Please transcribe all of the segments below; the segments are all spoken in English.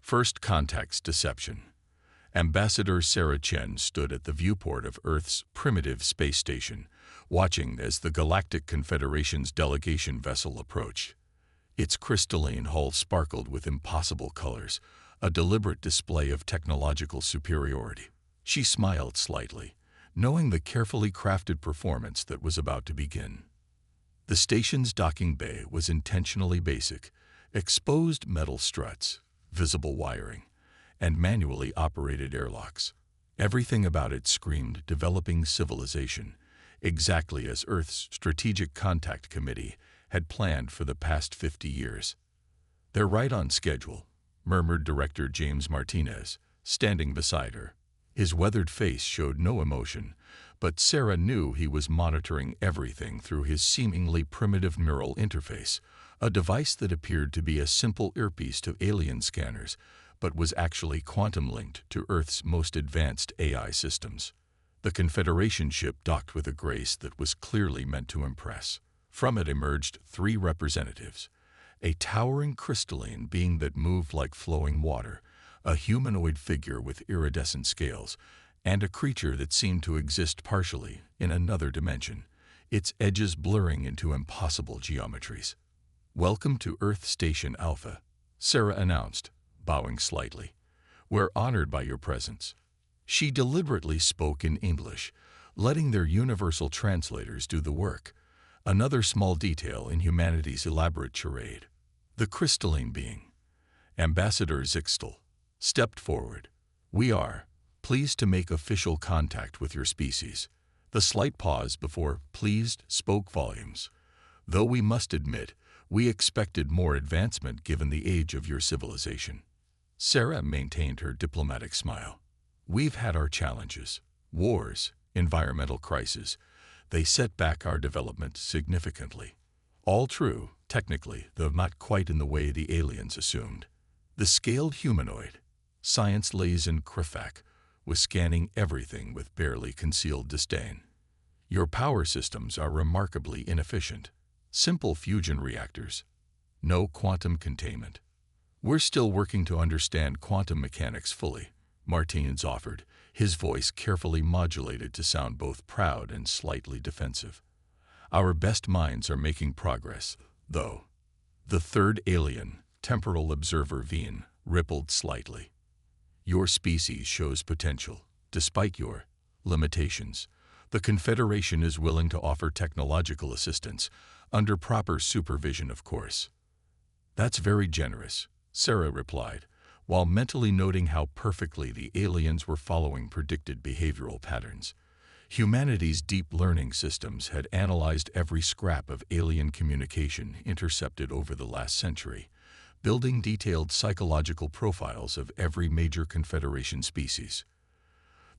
First Contact's Deception. Ambassador Sarah Chen stood at the viewport of Earth's primitive space station, watching as the Galactic Confederation's delegation vessel approached. Its crystalline hull sparkled with impossible colors, a deliberate display of technological superiority. She smiled slightly, knowing the carefully crafted performance that was about to begin. The station's docking bay was intentionally basic: exposed metal struts, visible wiring, and manually operated airlocks. Everything about it screamed developing civilization, exactly as Earth's Strategic Contact Committee had planned for the past 50 years. "They're right on schedule," murmured Director James Martinez, standing beside her. His weathered face showed no emotion, but Sarah knew he was monitoring everything through his seemingly primitive neural interface, a device that appeared to be a simple earpiece to alien scanners, but was actually quantum-linked to Earth's most advanced AI systems. The Confederation ship docked with a grace that was clearly meant to impress. From it emerged 3 representatives: a towering crystalline being that moved like flowing water, a humanoid figure with iridescent scales, and a creature that seemed to exist partially in another dimension, its edges blurring into impossible geometries. "Welcome to Earth Station Alpha," Sarah announced, bowing slightly. "We're honored by your presence." She deliberately spoke in English, letting their universal translators do the work, another small detail in humanity's elaborate charade. The crystalline being, Ambassador Zixtel, stepped forward. "We are pleased to make official contact with your species." The slight pause before "pleased" spoke volumes. "Though we must admit, we expected more advancement given the age of your civilization." Sarah maintained her diplomatic smile. "We've had our challenges: wars, environmental crises. They set back our development significantly." All true, technically, though not quite in the way the aliens assumed. The scaled humanoid, Science Liaison Krifak, was scanning everything with barely concealed disdain. "Your power systems are remarkably inefficient. Simple fusion reactors. No quantum containment." "We're still working to understand quantum mechanics fully," Martinez offered, his voice carefully modulated to sound both proud and slightly defensive. "Our best minds are making progress, though." The third alien, Temporal Observer Veen, rippled slightly. "Your species shows potential, despite your limitations. The Confederation is willing to offer technological assistance, under proper supervision, of course." "That's very generous," Sarah replied, while mentally noting how perfectly the aliens were following predicted behavioral patterns. Humanity's deep learning systems had analyzed every scrap of alien communication intercepted over the last century, building detailed psychological profiles of every major Confederation species.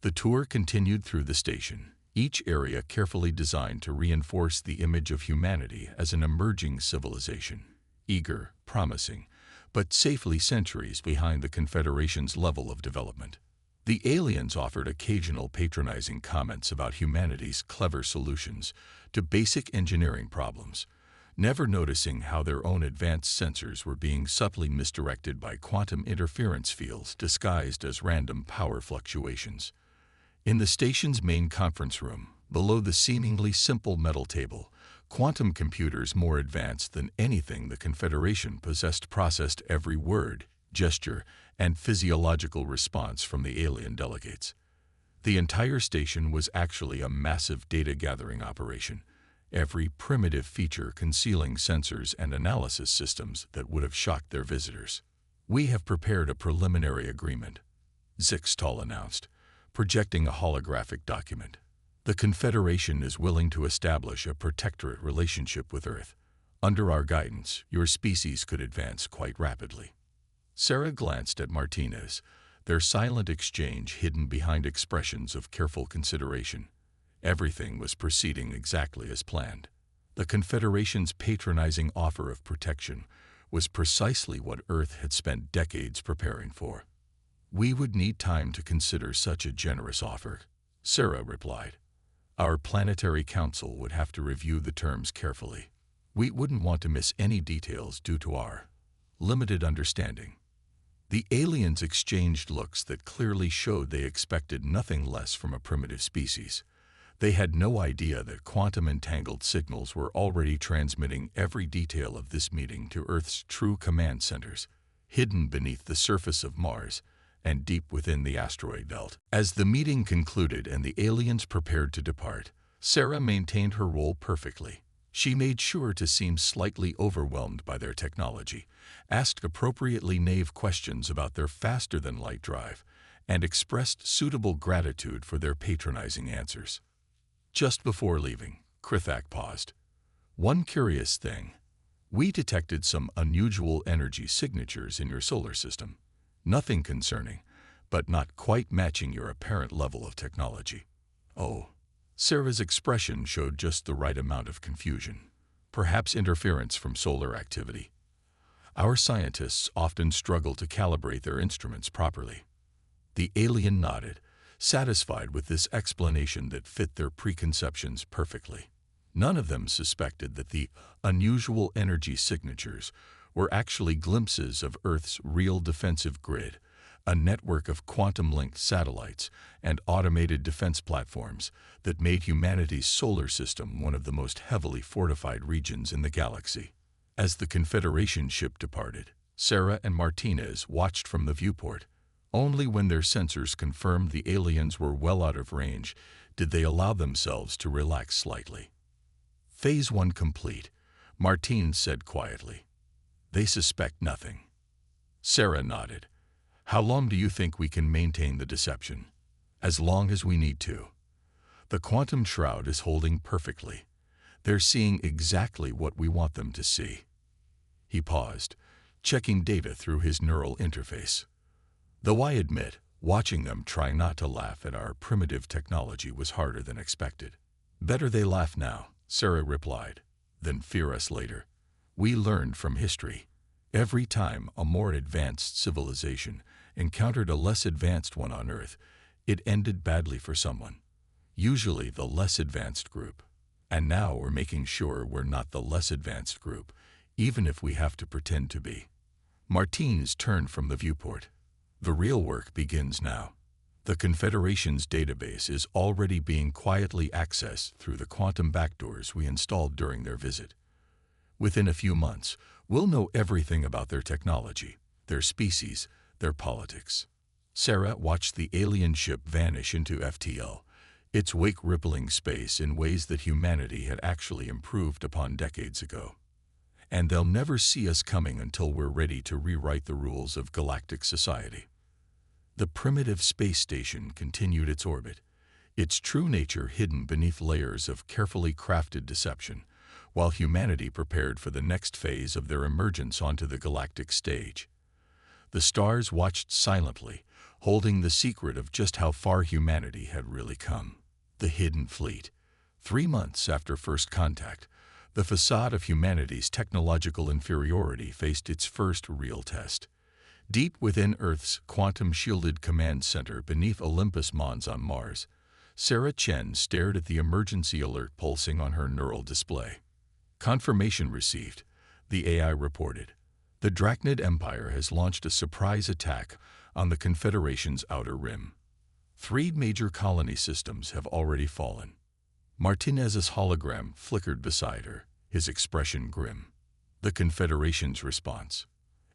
The tour continued through the station, each area carefully designed to reinforce the image of humanity as an emerging civilization, eager, promising, but safely centuries behind the Confederation's level of development. The aliens offered occasional patronizing comments about humanity's clever solutions to basic engineering problems, never noticing how their own advanced sensors were being subtly misdirected by quantum interference fields disguised as random power fluctuations. In the station's main conference room, below the seemingly simple metal table, quantum computers more advanced than anything the Confederation possessed processed every word, gesture, and physiological response from the alien delegates. The entire station was actually a massive data-gathering operation, every primitive feature concealing sensors and analysis systems that would have shocked their visitors. "We have prepared a preliminary agreement," Zixtal announced, projecting a holographic document. "The Confederation is willing to establish a protectorate relationship with Earth. Under our guidance, your species could advance quite rapidly." Sarah glanced at Martinez, their silent exchange hidden behind expressions of careful consideration. Everything was proceeding exactly as planned. The Confederation's patronizing offer of protection was precisely what Earth had spent decades preparing for. "We would need time to consider such a generous offer," Sarah replied. "Our planetary council would have to review the terms carefully. We wouldn't want to miss any details due to our limited understanding." The aliens exchanged looks that clearly showed they expected nothing less from a primitive species. They had no idea that quantum-entangled signals were already transmitting every detail of this meeting to Earth's true command centers, hidden beneath the surface of Mars and deep within the asteroid belt. As the meeting concluded and the aliens prepared to depart, Sarah maintained her role perfectly. She made sure to seem slightly overwhelmed by their technology, asked appropriately naive questions about their faster-than-light drive, and expressed suitable gratitude for their patronizing answers. Just before leaving, Krithak paused. "One curious thing. We detected some unusual energy signatures in your solar system. Nothing concerning, but not quite matching your apparent level of technology." "Oh." Sarah's expression showed just the right amount of confusion. Perhaps interference from solar activity. Our scientists often struggle to calibrate their instruments properly. The alien nodded, satisfied with this explanation that fit their preconceptions perfectly. None of them suspected that the unusual energy signatures were actually glimpses of Earth's real defensive grid, a network of quantum-linked satellites and automated defense platforms that made humanity's solar system one of the most heavily fortified regions in the galaxy. As the Confederation ship departed, Sarah and Martinez watched from the viewport. Only when their sensors confirmed the aliens were well out of range did they allow themselves to relax slightly. "Phase 1 complete," Martinez said quietly. "They suspect nothing." Sarah nodded. "How long do you think we can maintain the deception?" "As long as we need to. The quantum shroud is holding perfectly. They're seeing exactly what we want them to see." He paused, checking data through his neural interface. "Though I admit, watching them try not to laugh at our primitive technology was harder than expected." "Better they laugh now," Sarah replied, "than fear us later. We learned from history. Every time a more advanced civilization encountered a less advanced one on Earth, it ended badly for someone, usually the less advanced group. And now we're making sure we're not the less advanced group, even if we have to pretend to be." Martinez turned from the viewport. "The real work begins now. The Confederation's database is already being quietly accessed through the quantum backdoors we installed during their visit. Within a few months, we'll know everything about their technology, their species, their politics." Sarah watched the alien ship vanish into FTL, its wake rippling space in ways that humanity had actually improved upon decades ago. "And they'll never see us coming until we're ready to rewrite the rules of galactic society." The primitive space station continued its orbit, its true nature hidden beneath layers of carefully crafted deception, while humanity prepared for the next phase of their emergence onto the galactic stage. The stars watched silently, holding the secret of just how far humanity had really come. The hidden fleet. 3 months after first contact, the facade of humanity's technological inferiority faced its first real test. Deep within Earth's quantum-shielded command center beneath Olympus Mons on Mars, Sarah Chen stared at the emergency alert pulsing on her neural display. "Confirmation received," the AI reported. "The Galactic Empire has launched a surprise attack on the Confederation's outer rim. 3 major colony systems have already fallen." Martinez's hologram flickered beside her, his expression grim. "The Confederation's response."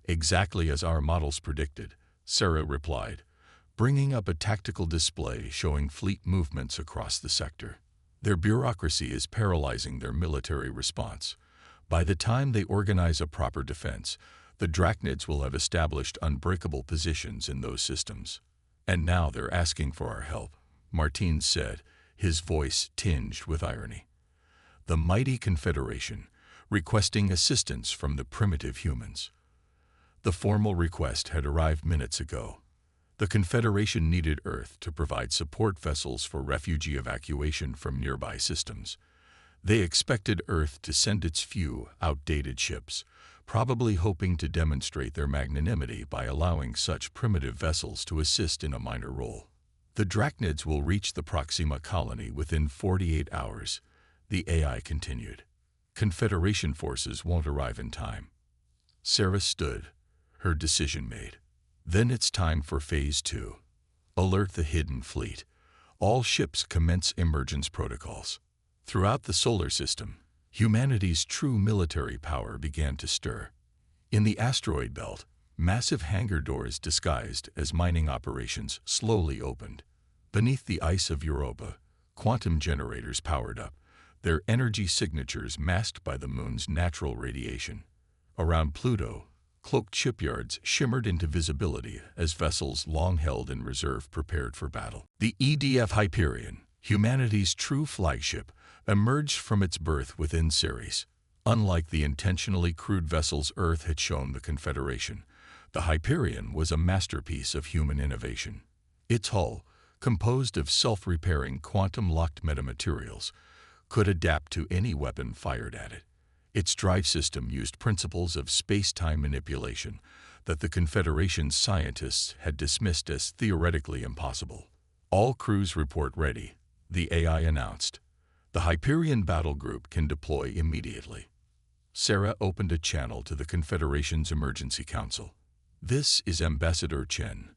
"Exactly as our models predicted," Sarah replied, bringing up a tactical display showing fleet movements across the sector. "Their bureaucracy is paralyzing their military response. By the time they organize a proper defense, the Drachnids will have established unbreakable positions in those systems. And now they're asking for our help," Martinez said, his voice tinged with irony. "The mighty Confederation, requesting assistance from the primitive humans." The formal request had arrived minutes ago. The Confederation needed Earth to provide support vessels for refugee evacuation from nearby systems. They expected Earth to send its few, outdated ships, probably hoping to demonstrate their magnanimity by allowing such primitive vessels to assist in a minor role. "The Drachnids will reach the Proxima colony within 48 hours, the AI continued. "Confederation forces won't arrive in time." Sarah stood, her decision made. Then it's time for Phase 2. Alert the hidden fleet. All ships commence emergence protocols. Throughout the solar system, humanity's true military power began to stir. In the asteroid belt, massive hangar doors disguised as mining operations slowly opened. Beneath the ice of Europa, quantum generators powered up, their energy signatures masked by the moon's natural radiation. Around Pluto, cloaked shipyards shimmered into visibility as vessels long held in reserve prepared for battle. The EDF Hyperion, humanity's true flagship, emerged from its berth within Ceres. Unlike the intentionally crude vessels Earth had shown the Confederation, the Hyperion was a masterpiece of human innovation. Its hull, composed of self-repairing quantum-locked metamaterials, could adapt to any weapon fired at it. Its drive system used principles of space-time manipulation that the Confederation's scientists had dismissed as theoretically impossible. All crews report ready, the AI announced. The Hyperion battle group can deploy immediately. Sarah opened a channel to the Confederation's Emergency Council. This is Ambassador Chen.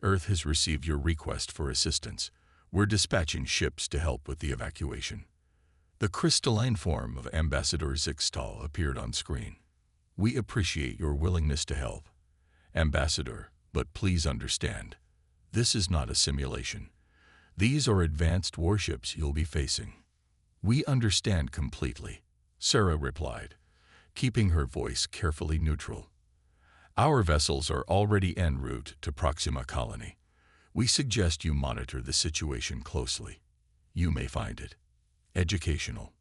Earth has received your request for assistance. We're dispatching ships to help with the evacuation. The crystalline form of Ambassador Zixtal appeared on screen. We appreciate your willingness to help, Ambassador, but please understand, this is not a simulation. These are advanced warships you'll be facing. We understand completely, Sarah replied, keeping her voice carefully neutral. Our vessels are already en route to Proxima Colony. We suggest you monitor the situation closely. You may find it educational.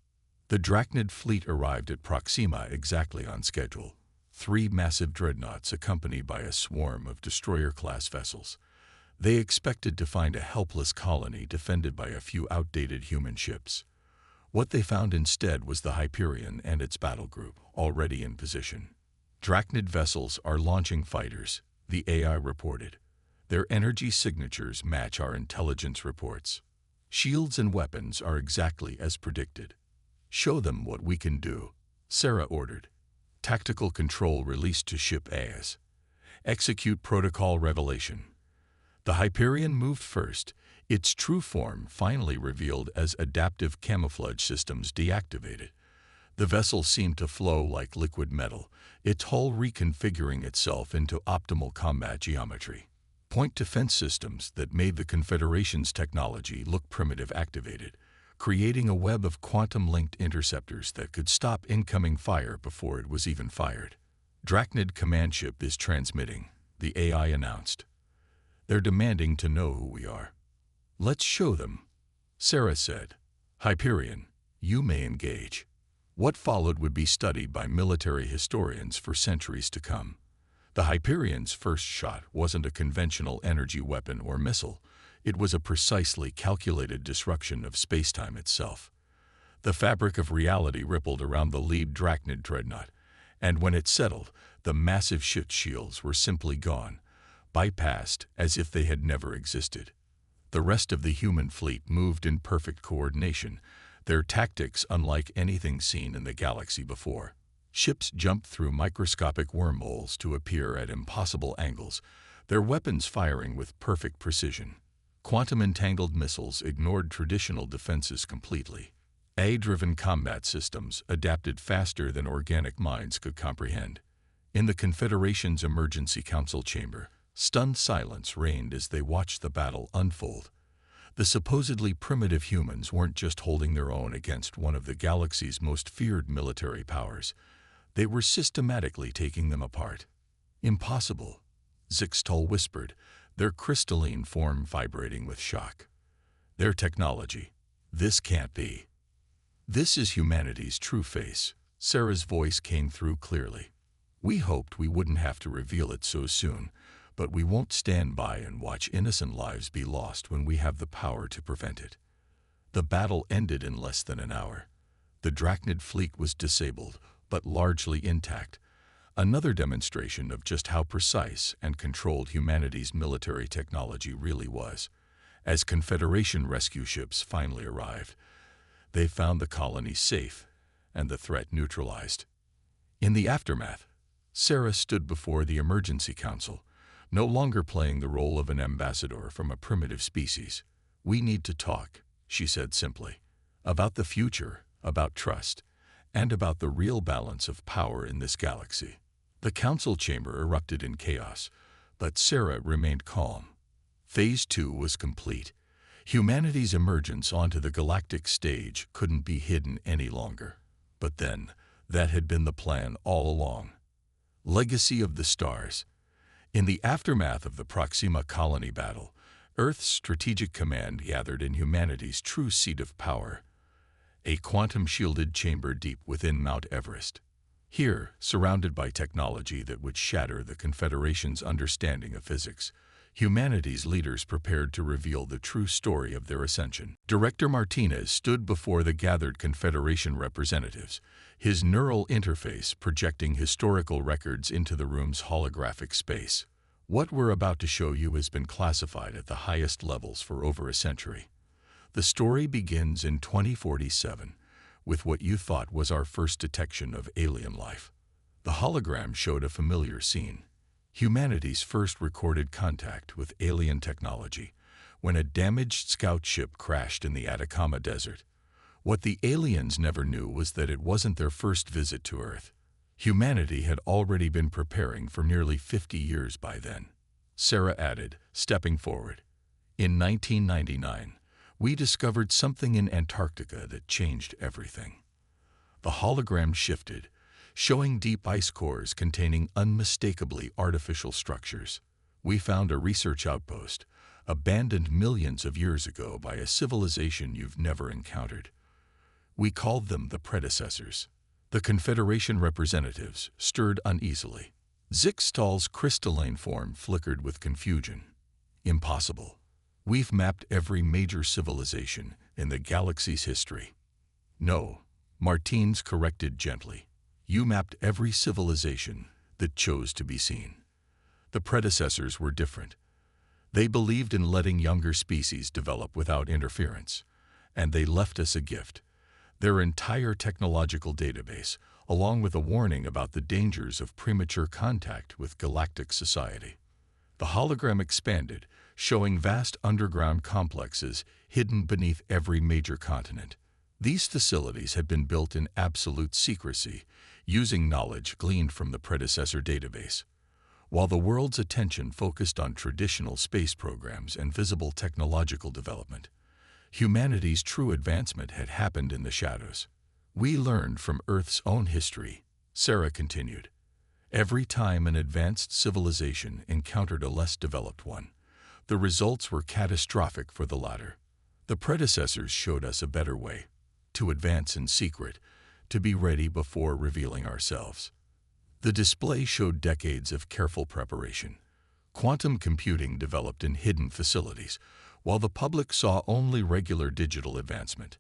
The Drachnid fleet arrived at Proxima exactly on schedule. 3 massive dreadnoughts accompanied by a swarm of destroyer-class vessels. They expected to find a helpless colony defended by a few outdated human ships. What they found instead was the Hyperion and its battle group, already in position. Drachnid vessels are launching fighters, the AI reported. Their energy signatures match our intelligence reports. Shields and weapons are exactly as predicted. Show them what we can do, Sarah ordered. Tactical control released to Ship AS. Execute protocol revelation. The Hyperion moved first, its true form finally revealed as adaptive camouflage systems deactivated. The vessel seemed to flow like liquid metal, its hull reconfiguring itself into optimal combat geometry. Point defense systems that made the Confederation's technology look primitive activated, creating a web of quantum-linked interceptors that could stop incoming fire before it was even fired. Drachnid command ship is transmitting, the AI announced. They're demanding to know who we are. Let's show them, Sarah said. Hyperion, you may engage. What followed would be studied by military historians for centuries to come. The Hyperion's first shot wasn't a conventional energy weapon or missile. It was a precisely calculated disruption of spacetime itself. The fabric of reality rippled around the lead Drachnid dreadnought, and when it settled, the massive ship shields were simply gone, bypassed as if they had never existed. The rest of the human fleet moved in perfect coordination, their tactics unlike anything seen in the galaxy before. Ships jumped through microscopic wormholes to appear at impossible angles, their weapons firing with perfect precision. Quantum-entangled missiles ignored traditional defenses completely. AI-driven combat systems adapted faster than organic minds could comprehend. In the Confederation's Emergency Council chamber, stunned silence reigned as they watched the battle unfold. The supposedly primitive humans weren't just holding their own against one of the galaxy's most feared military powers. They were systematically taking them apart. Impossible, Zixtal whispered, their crystalline form vibrating with shock. Their technology. This can't be. This is humanity's true face. Sarah's voice came through clearly. We hoped we wouldn't have to reveal it so soon, but we won't stand by and watch innocent lives be lost when we have the power to prevent it. The battle ended in less than an hour. The Drachnid fleet was disabled, but largely intact, another demonstration of just how precise and controlled humanity's military technology really was. As Confederation rescue ships finally arrived, they found the colony safe and the threat neutralized. In the aftermath, Sarah stood before the Emergency Council, no longer playing the role of an ambassador from a primitive species. "We need to talk," she said simply, "about the future, about trust, and about the real balance of power in this galaxy." The council chamber erupted in chaos, but Sarah remained calm. Phase 2 was complete. Humanity's emergence onto the galactic stage couldn't be hidden any longer. But then, that had been the plan all along. Legacy of the Stars. In the aftermath of the Proxima Colony battle, Earth's strategic command gathered in humanity's true seat of power, a quantum-shielded chamber deep within Mount Everest. Here, surrounded by technology that would shatter the Confederation's understanding of physics, humanity's leaders prepared to reveal the true story of their ascension. Director Martinez stood before the gathered Confederation representatives, his neural interface projecting historical records into the room's holographic space. "What we're about to show you has been classified at the highest levels for over a century. The story begins in 2047, with what you thought was our first detection of alien life." The hologram showed a familiar scene. Humanity's first recorded contact with alien technology, when a damaged scout ship crashed in the Atacama Desert. What the aliens never knew was that it wasn't their first visit to Earth. Humanity had already been preparing for nearly 50 years by then. Sarah added, stepping forward. "In 1999, we discovered something in Antarctica that changed everything." The hologram shifted, showing deep ice cores containing unmistakably artificial structures. "We found a research outpost, abandoned millions of years ago by a civilization you've never encountered. We called them the predecessors." The Confederation representatives stirred uneasily. Zixtal's crystalline form flickered with confusion. "Impossible. We've mapped every major civilization in the galaxy's history." "No," Martins corrected gently. "You mapped every civilization that chose to be seen. The predecessors were different. They believed in letting younger species develop without interference, and they left us a gift: their entire technological database, along with a warning about the dangers of premature contact with galactic society." The hologram expanded, showing vast underground complexes hidden beneath every major continent. These facilities had been built in absolute secrecy, using knowledge gleaned from the predecessor database. While the world's attention focused on traditional space programs and visible technological development, humanity's true advancement had happened in the shadows. "We learned from Earth's own history," Sarah continued. "Every time an advanced civilization encountered a less developed one, the results were catastrophic for the latter. The predecessors showed us a better way: to advance in secret, to be ready before revealing ourselves." The display showed decades of careful preparation. Quantum computing developed in hidden facilities, while the public saw only regular digital advancement.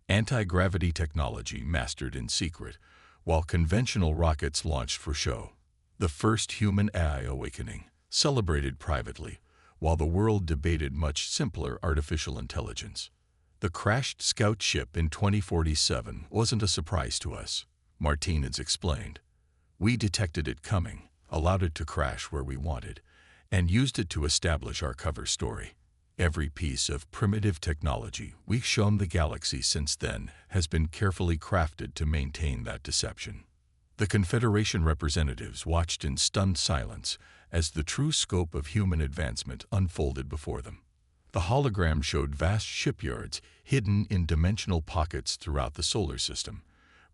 Anti-gravity technology mastered in secret, while conventional rockets launched for show. The first human AI awakening, celebrated privately, while the world debated much simpler artificial intelligence. "The crashed scout ship in 2047 wasn't a surprise to us," Martinez explained. "We detected it coming, allowed it to crash where we wanted, and used it to establish our cover story. Every piece of primitive technology we've shown the galaxy since then has been carefully crafted to maintain that deception." The Confederation representatives watched in stunned silence as the true scope of human advancement unfolded before them. The hologram showed vast shipyards hidden in dimensional pockets throughout the solar system,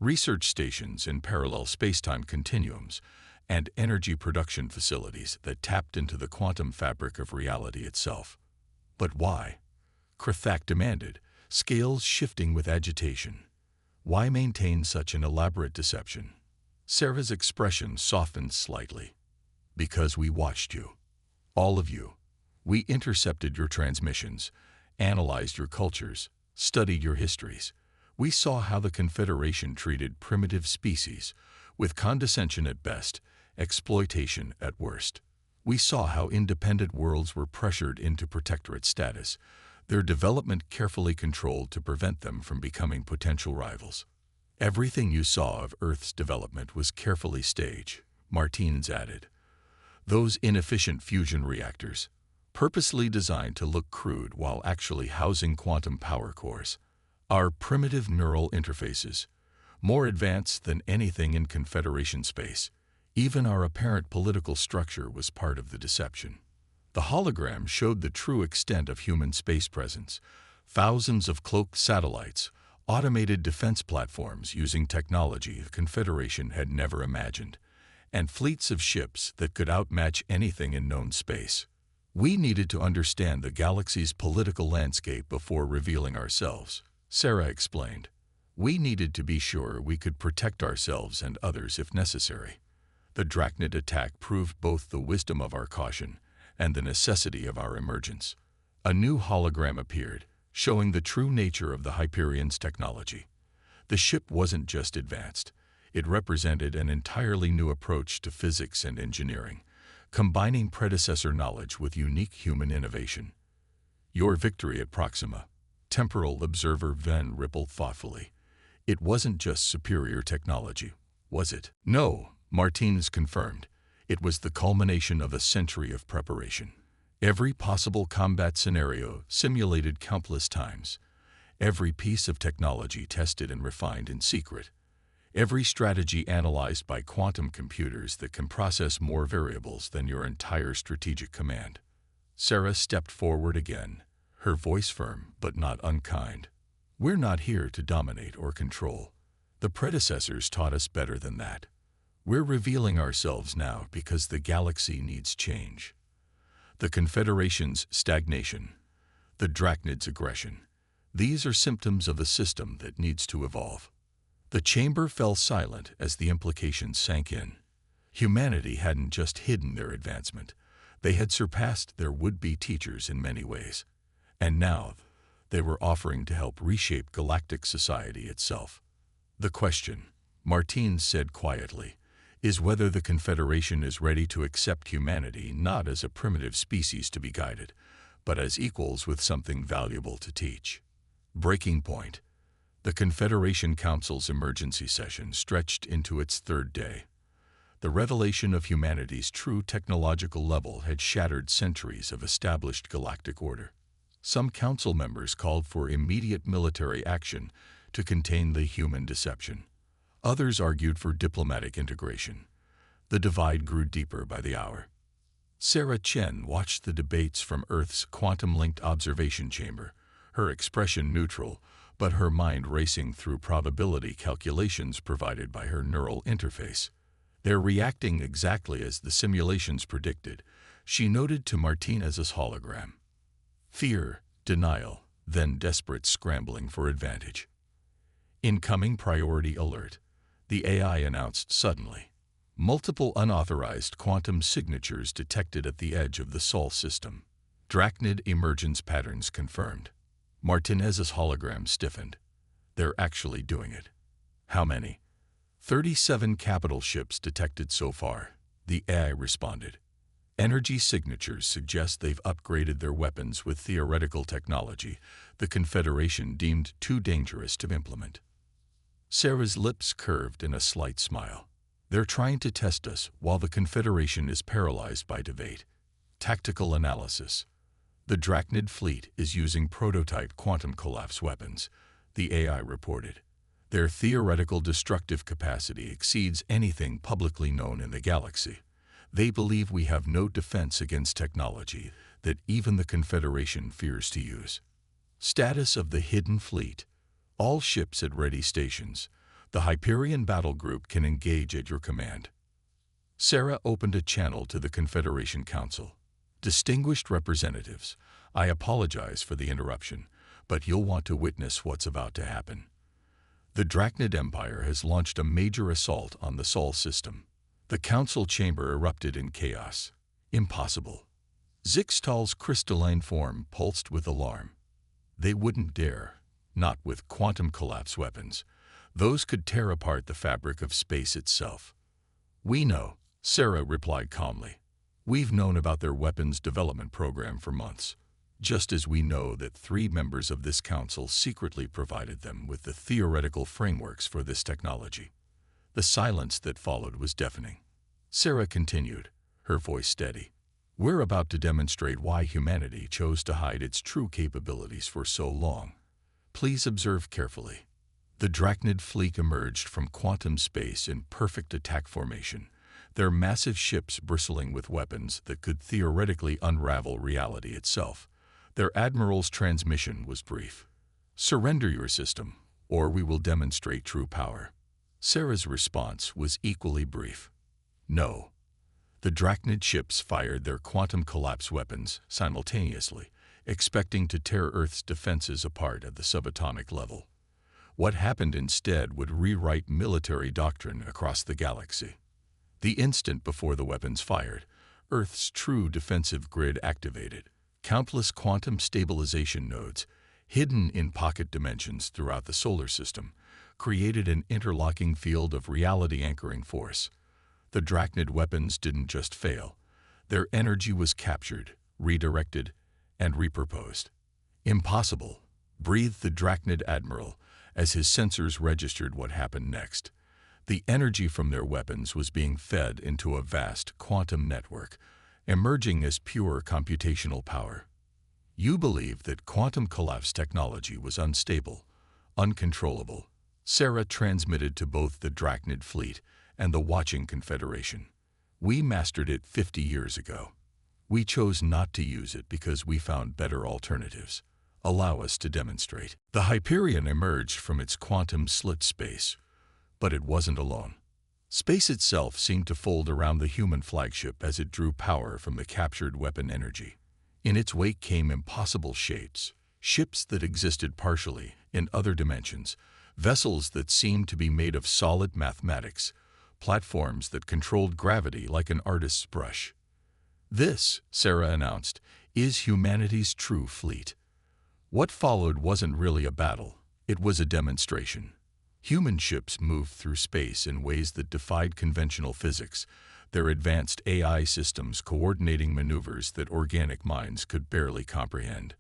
research stations in parallel space-time continuums, and energy production facilities that tapped into the quantum fabric of reality itself. "But why?" Krthak demanded, scales shifting with agitation. "Why maintain such an elaborate deception?" Sarah's expression softened slightly. "Because we watched you. All of you. We intercepted your transmissions, analyzed your cultures, studied your histories. We saw how the Confederation treated primitive species, with condescension at best, exploitation at worst. We saw how independent worlds were pressured into protectorate status, their development carefully controlled to prevent them from becoming potential rivals. Everything you saw of Earth's development was carefully staged," Martinez added. Those inefficient fusion reactors, purposely designed to look crude while actually housing quantum power cores, are primitive neural interfaces, more advanced than anything in Confederation space. Even our apparent political structure was part of the deception. The hologram showed the true extent of human space presence: thousands of cloaked satellites, automated defense platforms using technology the Confederation had never imagined, and fleets of ships that could outmatch anything in known space. We needed to understand the galaxy's political landscape before revealing ourselves, Sarah explained. We needed to be sure we could protect ourselves and others if necessary. The Drachnid attack proved both the wisdom of our caution and the necessity of our emergence. A new hologram appeared, showing the true nature of the Hyperion's technology. The ship wasn't just advanced. It represented an entirely new approach to physics and engineering, combining predecessor knowledge with unique human innovation. Your victory at Proxima, temporal observer Van rippled thoughtfully. It wasn't just superior technology, was it? No, Martinez confirmed. It was the culmination of a century of preparation. Every possible combat scenario simulated countless times. Every piece of technology tested and refined in secret. Every strategy analyzed by quantum computers that can process more variables than your entire strategic command. Sarah stepped forward again, her voice firm but not unkind. We're not here to dominate or control. The predecessors taught us better than that. We're revealing ourselves now because the galaxy needs change. The Confederation's stagnation, the Drachnid's aggression, these are symptoms of a system that needs to evolve. The chamber fell silent as the implications sank in. Humanity hadn't just hidden their advancement. They had surpassed their would-be teachers in many ways. And now, they were offering to help reshape galactic society itself. The question, Martinez said quietly, is whether the Confederation is ready to accept humanity not as a primitive species to be guided, but as equals with something valuable to teach. Breaking point. The Confederation Council's emergency session stretched into its third day. The revelation of humanity's true technological level had shattered centuries of established galactic order. Some council members called for immediate military action to contain the human deception. Others argued for diplomatic integration. The divide grew deeper by the hour. Sarah Chen watched the debates from Earth's quantum-linked observation chamber, her expression neutral, but her mind racing through probability calculations provided by her neural interface. They're reacting exactly as the simulations predicted, she noted to Martinez's hologram. Fear, denial, then desperate scrambling for advantage. Incoming priority alert, the AI announced suddenly. Multiple unauthorized quantum signatures detected at the edge of the Sol system. Drachnid emergence patterns confirmed. Martinez's hologram stiffened. They're actually doing it. How many? 37 capital ships detected so far, the AI responded. Energy signatures suggest they've upgraded their weapons with theoretical technology the Confederation deemed too dangerous to implement. Sarah's lips curved in a slight smile. They're trying to test us while the Confederation is paralyzed by debate. Tactical analysis. The Drachnid fleet is using prototype quantum collapse weapons, the AI reported. Their theoretical destructive capacity exceeds anything publicly known in the galaxy. They believe we have no defense against technology that even the Confederation fears to use. Status of the hidden fleet. All ships at ready stations. The Hyperion battle group can engage at your command. Sarah opened a channel to the Confederation Council. Distinguished representatives, I apologize for the interruption, but you'll want to witness what's about to happen. The Drachnid Empire has launched a major assault on the Sol system. The council chamber erupted in chaos. Impossible. Zixtal's crystalline form pulsed with alarm. They wouldn't dare, not with quantum collapse weapons. Those could tear apart the fabric of space itself. We know, Sarah replied calmly. We've known about their weapons development program for months, just as we know that 3 members of this council secretly provided them with the theoretical frameworks for this technology. The silence that followed was deafening. Sarah continued, her voice steady. "We're about to demonstrate why humanity chose to hide its true capabilities for so long. Please observe carefully." The Drachnid fleet emerged from quantum space in perfect attack formation, their massive ships bristling with weapons that could theoretically unravel reality itself. Their admiral's transmission was brief. "Surrender your system, or we will demonstrate true power." Sarah's response was equally brief. "No." The Drachnid ships fired their quantum collapse weapons simultaneously, expecting to tear Earth's defenses apart at the subatomic level. What happened instead would rewrite military doctrine across the galaxy. The instant before the weapons fired, Earth's true defensive grid activated. Countless quantum stabilization nodes, hidden in pocket dimensions throughout the solar system, created an interlocking field of reality-anchoring force. The Drachnid weapons didn't just fail. Their energy was captured, redirected, and repurposed. "Impossible," breathed the Drachnid admiral as his sensors registered what happened next. The energy from their weapons was being fed into a vast quantum network, emerging as pure computational power. "You believe that quantum collapse technology was unstable, uncontrollable," Sarah transmitted to both the Drachnid fleet and the watching Confederation. "We mastered it 50 years ago. We chose not to use it because we found better alternatives. Allow us to demonstrate." The Hyperion emerged from its quantum slit space, but it wasn't alone. Space itself seemed to fold around the human flagship as it drew power from the captured weapon energy. In its wake came impossible shapes, ships that existed partially in other dimensions, vessels that seemed to be made of solid mathematics, platforms that controlled gravity like an artist's brush. "This," Sarah announced, "is humanity's true fleet." What followed wasn't really a battle, it was a demonstration. Human ships moved through space in ways that defied conventional physics, their advanced AI systems coordinating maneuvers that organic minds could barely comprehend.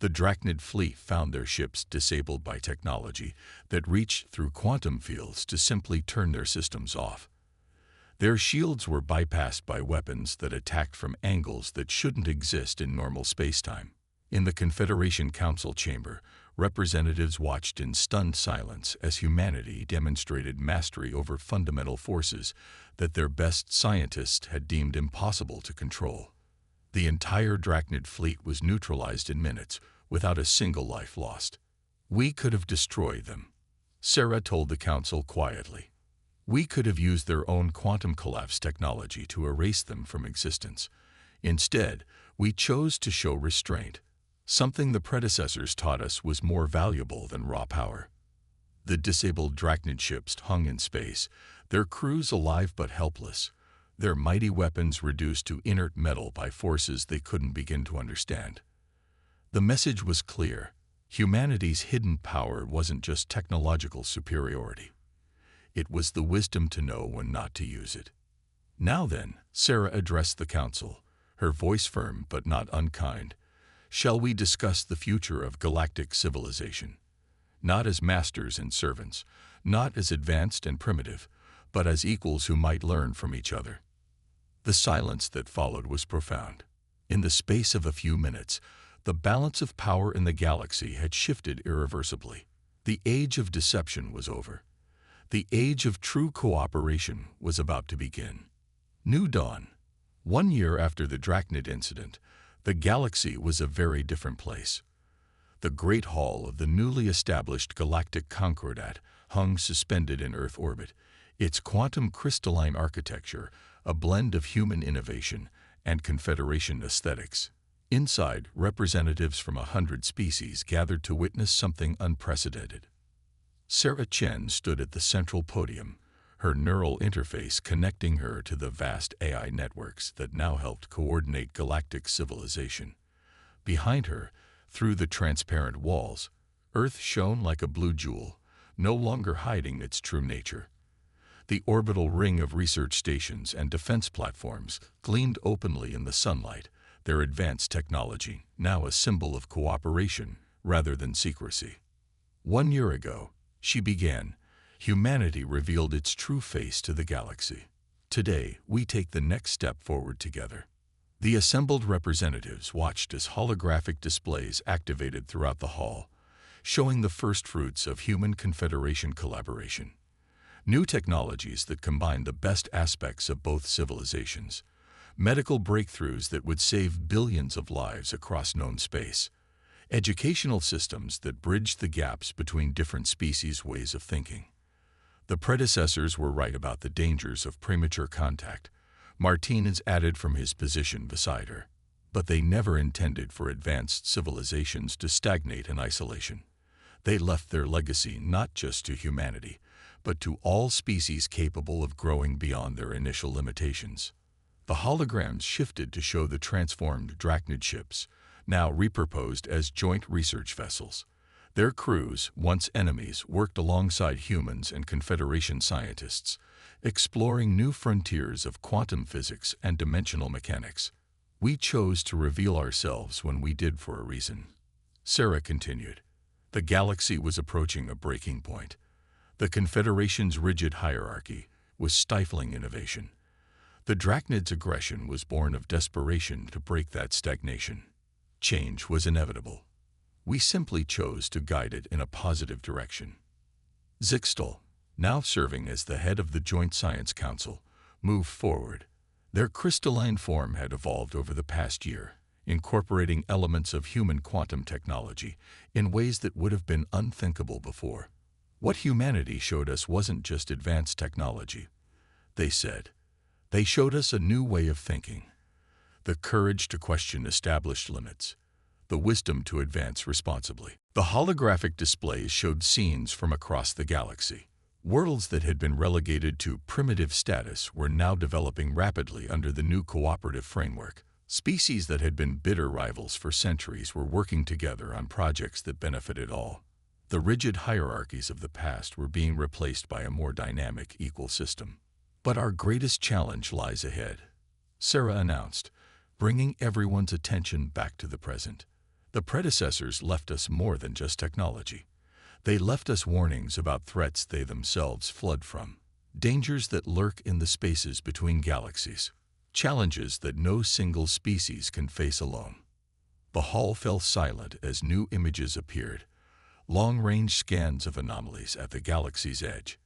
The Drachnid fleet found their ships disabled by technology that reached through quantum fields to simply turn their systems off. Their shields were bypassed by weapons that attacked from angles that shouldn't exist in normal spacetime. In the Confederation Council chamber, representatives watched in stunned silence as humanity demonstrated mastery over fundamental forces that their best scientists had deemed impossible to control. The entire Drachnid fleet was neutralized in minutes, without a single life lost. "We could have destroyed them," Sarah told the council quietly. "We could have used their own quantum collapse technology to erase them from existence. Instead, we chose to show restraint, something the predecessors taught us was more valuable than raw power." The disabled Drachnid ships hung in space, their crews alive but helpless, their mighty weapons reduced to inert metal by forces they couldn't begin to understand. The message was clear. Humanity's hidden power wasn't just technological superiority. It was the wisdom to know when not to use it. "Now then," Sarah addressed the council, her voice firm but not unkind, "shall we discuss the future of galactic civilization? Not as masters and servants, not as advanced and primitive, but as equals who might learn from each other." The silence that followed was profound. In the space of a few minutes, the balance of power in the galaxy had shifted irreversibly. The age of deception was over. The age of true cooperation was about to begin. New dawn. 1 year after the Drachnid incident, the galaxy was a very different place. The Great Hall of the newly established Galactic Concordat hung suspended in Earth orbit, its quantum crystalline architecture a blend of human innovation and Confederation aesthetics. Inside, representatives from 100 species gathered to witness something unprecedented. Sarah Chen stood at the central podium, her neural interface connecting her to the vast AI networks that now helped coordinate galactic civilization. Behind her, through the transparent walls, Earth shone like a blue jewel, no longer hiding its true nature. The orbital ring of research stations and defense platforms gleamed openly in the sunlight, their advanced technology now a symbol of cooperation rather than secrecy. 1 year ago, she began, humanity revealed its true face to the galaxy. Today, we take the next step forward together. The assembled representatives watched as holographic displays activated throughout the hall, showing the first fruits of human Confederation collaboration. New technologies that combine the best aspects of both civilizations. Medical breakthroughs that would save billions of lives across known space. Educational systems that bridged the gaps between different species' ways of thinking. The predecessors were right about the dangers of premature contact. Martinez added from his position beside her. But they never intended for advanced civilizations to stagnate in isolation. They left their legacy not just to humanity, but to all species capable of growing beyond their initial limitations. The holograms shifted to show the transformed Drachnid ships, now repurposed as joint research vessels. Their crews, once enemies, worked alongside humans and Confederation scientists, exploring new frontiers of quantum physics and dimensional mechanics. We chose to reveal ourselves when we did for a reason. Sarah continued. The galaxy was approaching a breaking point. The Confederation's rigid hierarchy was stifling innovation. The Drachnid's aggression was born of desperation to break that stagnation. Change was inevitable. We simply chose to guide it in a positive direction. Zixtal, now serving as the head of the Joint Science Council, moved forward. Their crystalline form had evolved over the past year, incorporating elements of human quantum technology in ways that would have been unthinkable before. What humanity showed us wasn't just advanced technology, they said. They showed us a new way of thinking, the courage to question established limits, the wisdom to advance responsibly. The holographic displays showed scenes from across the galaxy. Worlds that had been relegated to primitive status were now developing rapidly under the new cooperative framework. Species that had been bitter rivals for centuries were working together on projects that benefited all. The rigid hierarchies of the past were being replaced by a more dynamic, equal system. But our greatest challenge lies ahead, Sarah announced, bringing everyone's attention back to the present. The predecessors left us more than just technology. They left us warnings about threats they themselves fled from, dangers that lurk in the spaces between galaxies, challenges that no single species can face alone. The hall fell silent as new images appeared, long-range scans of anomalies at the galaxy's edge,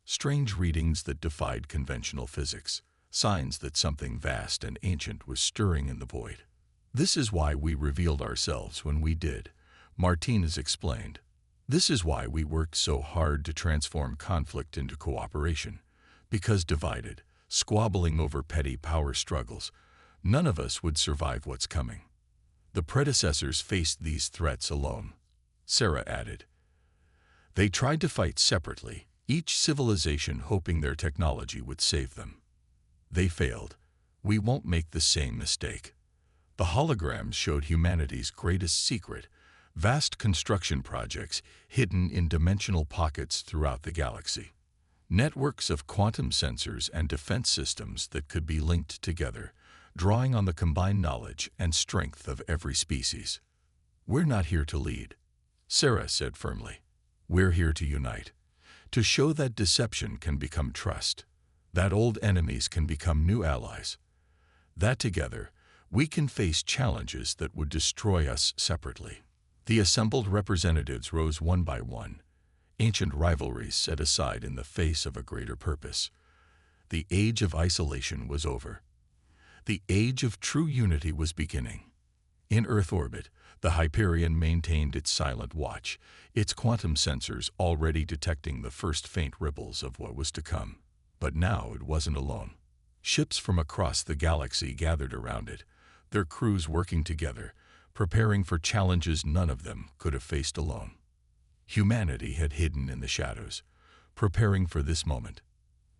strange readings that defied conventional physics, signs that something vast and ancient was stirring in the void. This is why we revealed ourselves when we did, Martinez explained. This is why we worked so hard to transform conflict into cooperation, because divided, squabbling over petty power struggles, none of us would survive what's coming. The predecessors faced these threats alone, Sarah added. They tried to fight separately, each civilization hoping their technology would save them. They failed. We won't make the same mistake. The holograms showed humanity's greatest secret, vast construction projects hidden in dimensional pockets throughout the galaxy. Networks of quantum sensors and defense systems that could be linked together, drawing on the combined knowledge and strength of every species. We're not here to lead, Sarah said firmly. We're here to unite, to show that deception can become trust, that old enemies can become new allies, that together we can face challenges that would destroy us separately. The assembled representatives rose one by one, ancient rivalries set aside in the face of a greater purpose. The age of isolation was over. The age of true unity was beginning. In Earth orbit, the Hyperion maintained its silent watch, its quantum sensors already detecting the first faint ripples of what was to come. But now it wasn't alone. Ships from across the galaxy gathered around it, their crews working together, preparing for challenges none of them could have faced alone. Humanity had hidden in the shadows, preparing for this moment.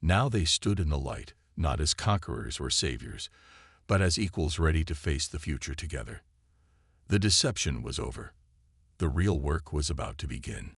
Now they stood in the light, not as conquerors or saviors, but as equals ready to face the future together. The deception was over. The real work was about to begin.